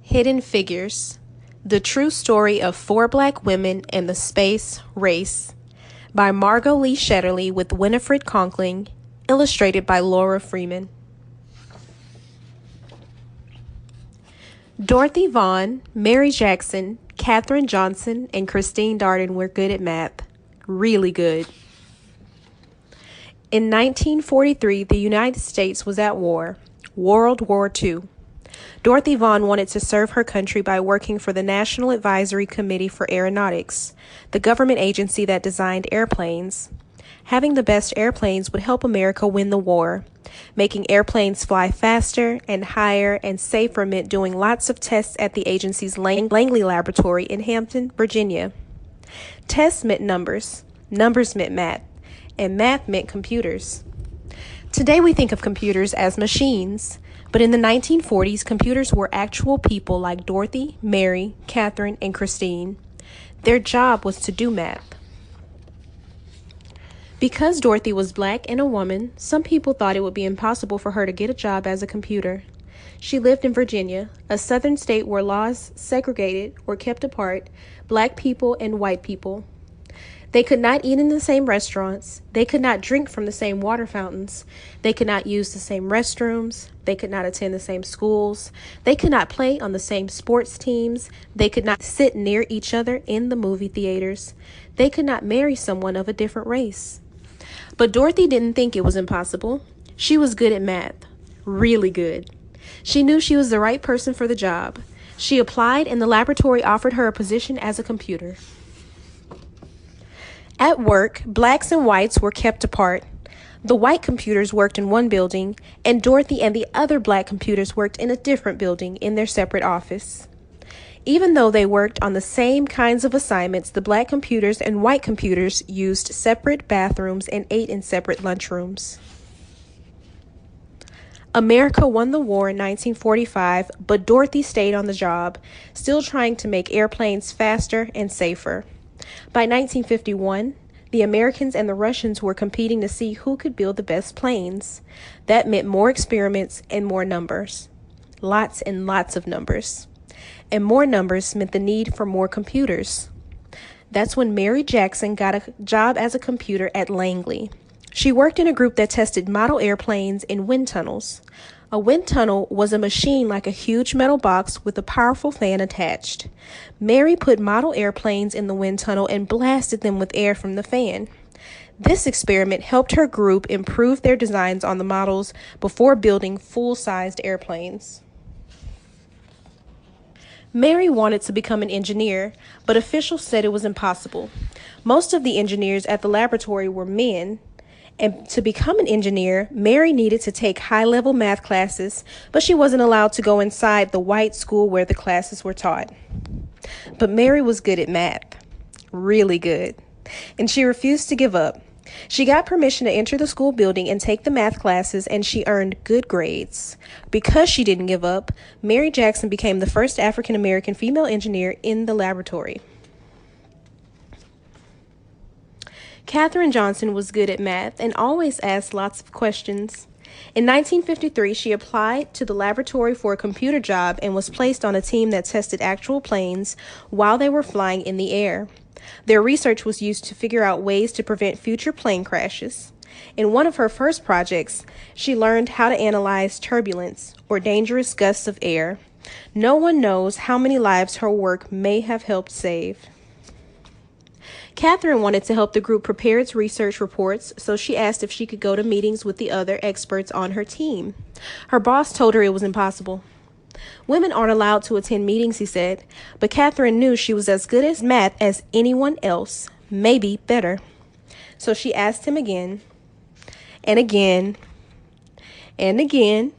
Hidden Figures: The True Story of Four Black Women and the Space Race by Margot Lee Shetterly with Winifred Conkling, illustrated by Laura Freeman. Dorothy Vaughan, Mary Jackson, Katherine Johnson, and Christine Darden were good at math. Really good. In 1943, the United States was at war, World War II. Dorothy Vaughan wanted to serve her country by working for the National Advisory Committee for Aeronautics, the government agency that designed airplanes. Having the best airplanes would help America win the war. Making airplanes fly faster and higher and safer meant doing lots of tests at the agency's Langley Laboratory in Hampton, Virginia. Tests meant numbers meant math, and math meant computers. Today we think of computers as machines, but in the 1940s, computers were actual people like Dorothy, Mary, Katherine, and Christine. Their job was to do math. Because Dorothy was black and a woman, some people thought it would be impossible for her to get a job as a computer. She lived in Virginia, a southern state where laws segregated or kept apart black people and white people. They could not eat in the same restaurants. They could not drink from the same water fountains. They could not use the same restrooms. They could not attend the same schools. They could not play on the same sports teams. They could not sit near each other in the movie theaters. They could not marry someone of a different race. But Dorothy didn't think it was impossible. She was good at math. Really good. She knew she was the right person for the job. She applied, and the laboratory offered her a position as a computer. At work, blacks and whites were kept apart. The white computers worked in one building, and Dorothy and the other black computers worked in a different building in their separate office. Even though they worked on the same kinds of assignments, the black computers and white computers used separate bathrooms and ate in separate lunchrooms. America won the war in 1945, but Dorothy stayed on the job, still trying to make airplanes faster and safer. By 1951, the Americans and the Russians were competing to see who could build the best planes. That meant more experiments and more numbers. Lots and lots of numbers. And more numbers meant the need for more computers. That's when Mary Jackson got a job as a computer at Langley. She worked in a group that tested model airplanes in wind tunnels. A wind tunnel was a machine like a huge metal box with a powerful fan attached. Mary put model airplanes in the wind tunnel and blasted them with air from the fan. This experiment helped her group improve their designs on the models before building full-sized airplanes. Mary wanted to become an engineer, but officials said it was impossible. Most of the engineers at the laboratory were men, and to become an engineer, Mary needed to take high-level math classes, but she wasn't allowed to go inside the white school where the classes were taught. But Mary was good at math, really good, and she refused to give up. She got permission to enter the school building and take the math classes, and she earned good grades. Because she didn't give up, Mary Jackson became the first African-American female engineer in the laboratory. Katherine Johnson was good at math and always asked lots of questions. In 1953, she applied to the laboratory for a computer job and was placed on a team that tested actual planes while they were flying in the air. Their research was used to figure out ways to prevent future plane crashes. In one of her first projects, she learned how to analyze turbulence, or dangerous gusts of air. No one knows how many lives her work may have helped save. Katherine wanted to help the group prepare its research reports, so she asked if she could go to meetings with the other experts on her team. Her boss told her it was impossible. Women aren't allowed to attend meetings, he said, but Katherine knew she was as good at math as anyone else, maybe better. So she asked him again, and again, and again.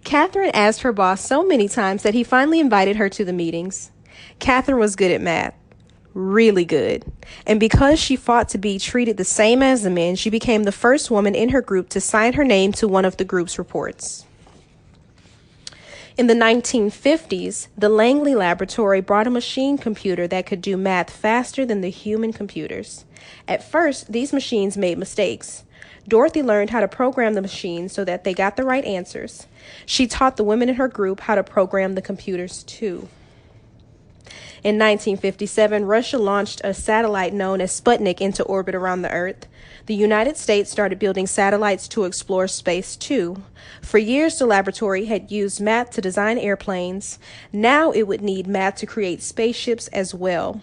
Katherine asked her boss so many times that he finally invited her to the meetings. Katherine was good at math. Really good. And because she fought to be treated the same as the men, she became the first woman in her group to sign her name to one of the group's reports. In the 1950s, the Langley Laboratory brought a machine computer that could do math faster than the human computers. At first, these machines made mistakes. Dorothy learned how to program the machines so that they got the right answers. She taught the women in her group how to program the computers too. In 1957, Russia launched a satellite known as Sputnik into orbit around the Earth. The United States started building satellites to explore space too. For years, the laboratory had used math to design airplanes. Now it would need math to create spaceships as well.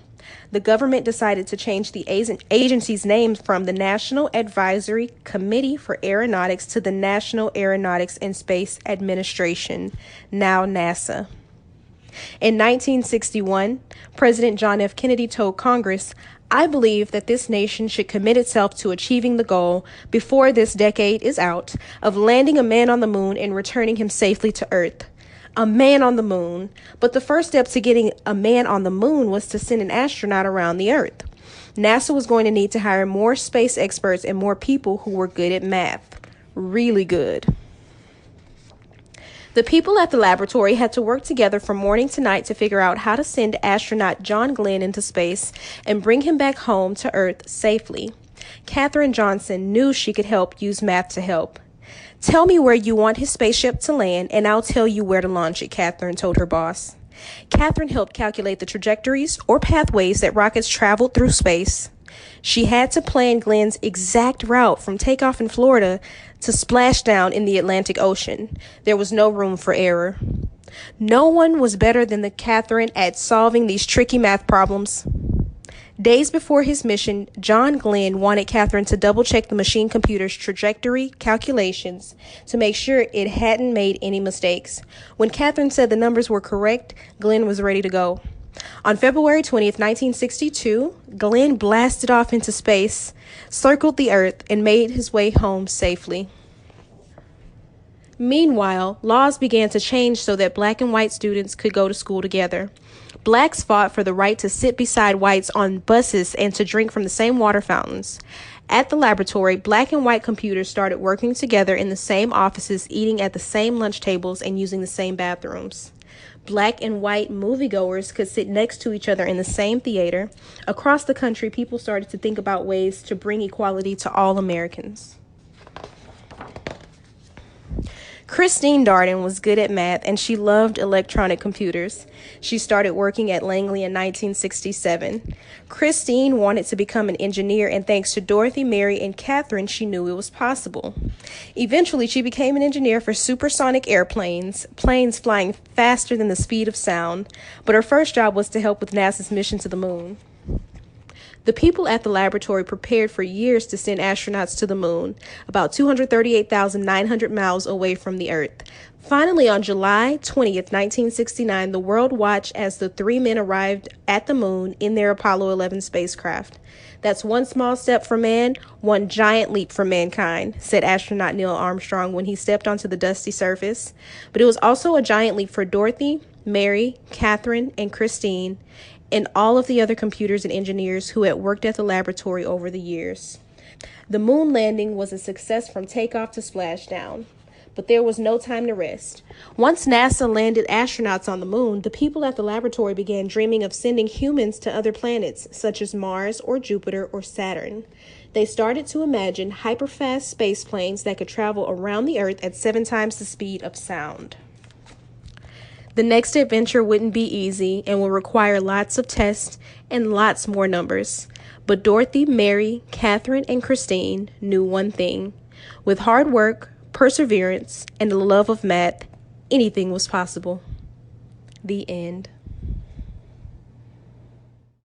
The government decided to change the agency's name from the National Advisory Committee for Aeronautics to the National Aeronautics and Space Administration, now NASA. In 1961, President John F. Kennedy told Congress, "I believe that this nation should commit itself to achieving the goal, before this decade is out, of landing a man on the moon and returning him safely to Earth." A man on the moon. But the first step to getting a man on the moon was to send an astronaut around the Earth. NASA was going to need to hire more space experts and more people who were good at math. Really good. The people at the laboratory had to work together from morning to night to figure out how to send astronaut John Glenn into space and bring him back home to Earth safely. Katherine Johnson knew she could use math to help. "Tell me where you want his spaceship to land, and I'll tell you where to launch it," Katherine told her boss. Katherine helped calculate the trajectories or pathways that rockets traveled through space. She had to plan Glenn's exact route from takeoff in Florida to splashdown in the Atlantic Ocean. There was no room for error. No one was better than Katherine at solving these tricky math problems. Days before his mission, John Glenn wanted Katherine to double-check the machine computer's trajectory calculations to make sure it hadn't made any mistakes. When Katherine said the numbers were correct, Glenn was ready to go. On February 20th, 1962, Glenn blasted off into space, circled the Earth, and made his way home safely. Meanwhile, laws began to change so that black and white students could go to school together. Blacks fought for the right to sit beside whites on buses and to drink from the same water fountains. At the laboratory, black and white computers started working together in the same offices, eating at the same lunch tables, and using the same bathrooms. Black and white moviegoers could sit next to each other in the same theater. Across the country, people started to think about ways to bring equality to all Americans. Christine Darden was good at math, and she loved electronic computers. She started working at Langley in 1967. Christine wanted to become an engineer, and thanks to Dorothy, Mary, and Katherine, she knew it was possible. Eventually, she became an engineer for supersonic airplanes, planes flying faster than the speed of sound. But her first job was to help with NASA's mission to the moon. The people at the laboratory prepared for years to send astronauts to the moon, about 238,900 miles away from the Earth. Finally, on July 20th, 1969, the world watched as the three men arrived at the moon in their Apollo 11 spacecraft. "That's one small step for man, one giant leap for mankind," said astronaut Neil Armstrong when he stepped onto the dusty surface. But it was also a giant leap for Dorothy, Mary, Katherine, and Christine, and all of the other computers and engineers who had worked at the laboratory over the years. The moon landing was a success from takeoff to splashdown, but there was no time to rest. Once NASA landed astronauts on the moon, the people at the laboratory began dreaming of sending humans to other planets, such as Mars or Jupiter or Saturn. They started to imagine hyperfast space planes that could travel around the Earth at 7 times the speed of sound. The next adventure wouldn't be easy and would require lots of tests and lots more numbers. But Dorothy, Mary, Katherine, and Christine knew one thing. With hard work, perseverance, and the love of math, anything was possible. The end.